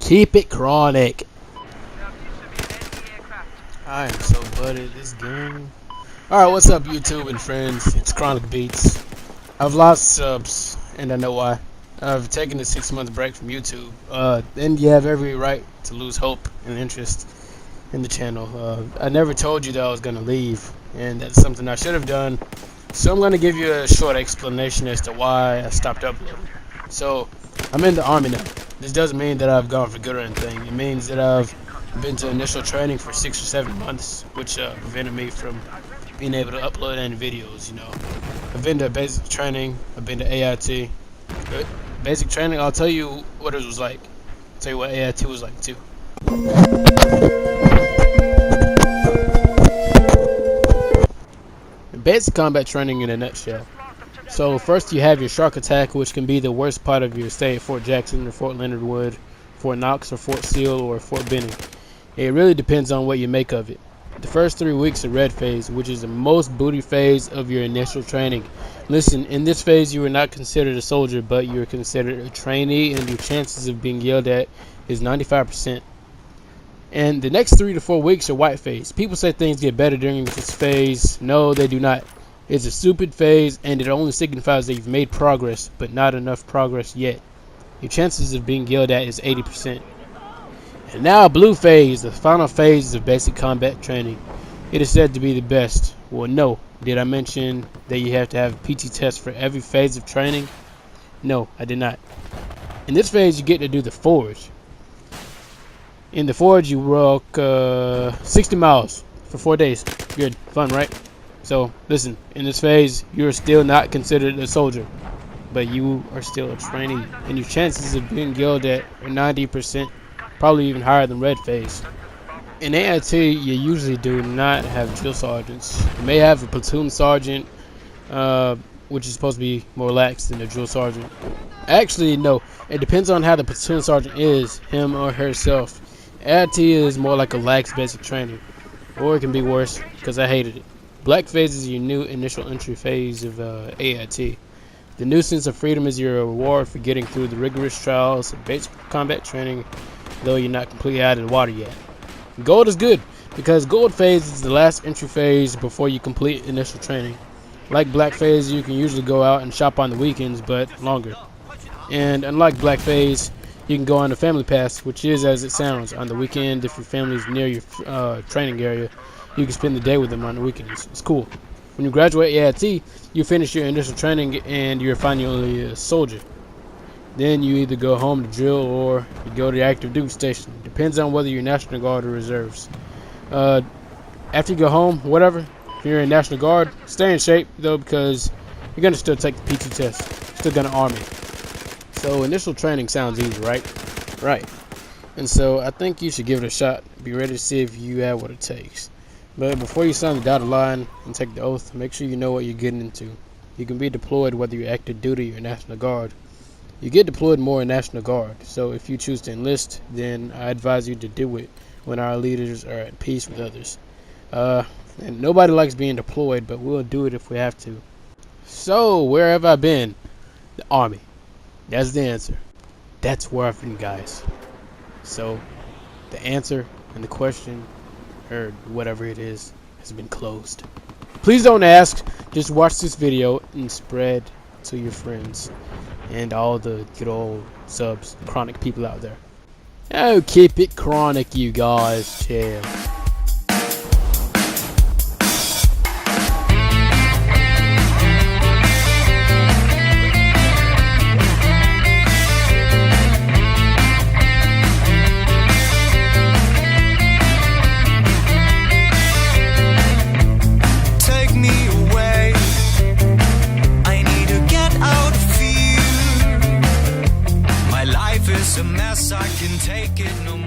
Keep it chronic. I am so butted this game. Alright, what's up YouTube and friends? It's Chronic Beats. I've lost subs, and I know why. I've taken a 6-month break from YouTube. And you have every right to lose hope and interest in the channel. I never told you that I was going to leave, and that's something I should have done. So I'm going to give you a short explanation as to why I stopped uploading. So, I'm in the Army now. This doesn't mean that I've gone for good or anything. It means that I've been to initial training for 6 or 7 months, which prevented me from being able to upload any videos, you know. I've been to basic training, I've been to AIT. But basic training, I'll tell you what it was like. I'll tell you what AIT was like too. Basic combat training in a nutshell. So first you have your shark attack, which can be the worst part of your stay at Fort Jackson or Fort Leonard Wood, Fort Knox or Fort Seal or Fort Benning. It really depends on what you make of it. The first 3 weeks are red phase, which is the most booty phase of your initial training. Listen, in this phase you are not considered a soldier, but you are considered a trainee, and your chances of being yelled at is 95%. And the next 3 to 4 weeks are white phase. People say things get better during this phase. No, they do not. It's a stupid phase, and it only signifies that you've made progress, but not enough progress yet. Your chances of being yelled at is 80%. And now blue phase, the final phase of basic combat training. It is said to be the best. Well, no. Did I mention that you have to have a PT test for every phase of training? No, I did not. In this phase, you get to do the forge. In the forge, you walk 60 miles for 4 days. Good. Fun, right? So, listen. In this phase, you're still not considered a soldier, but you are still a trainee, and your chances of being yelled at are 90%, probably even higher than red phase. In AIT, you usually do not have drill sergeants. You may have a platoon sergeant, which is supposed to be more lax than a drill sergeant. Actually, no. It depends on how the platoon sergeant is, him or herself. AIT is more like a lax basic training, or it can be worse, because I hated it. Black phase is your new initial entry phase of AIT. The new sense of freedom is your reward for getting through the rigorous trials of basic combat training, though you're not completely out of the water yet. Gold is good, because gold phase is the last entry phase before you complete initial training. Like black phase, you can usually go out and shop on the weekends, but longer. And unlike black phase, you can go on the family pass, which is as it sounds. On the weekend, if your family is near your training area, you can spend the day with them on the weekends. It's cool. When you graduate AIT, you finish your initial training and you're finally a soldier. Then you either go home to drill or you go to the active duty station. Depends on whether you're National Guard or reserves. After you go home, whatever, if you're in National Guard, stay in shape though, because you're going to still take the PT test. Still going to Army. So initial training sounds easy, right? Right. And so I think you should give it a shot. Be ready to see if you have what it takes. But before you sign the dotted line and take the oath, make sure you know what you're getting into. You can be deployed whether you're active duty or National Guard. You get deployed more in National Guard, so if you choose to enlist, then I advise you to do it when our leaders are at peace with others. And nobody likes being deployed, but we'll do it if we have to. So, where have I been? The Army. That's the answer. That's where I've been, guys. So, the answer and the question, or whatever it is, has been closed. Please don't ask. Just watch this video and spread to your friends and all the good old subs, chronic people out there. Oh, keep it chronic, you guys. Chill. It's a mess, I can take it no more.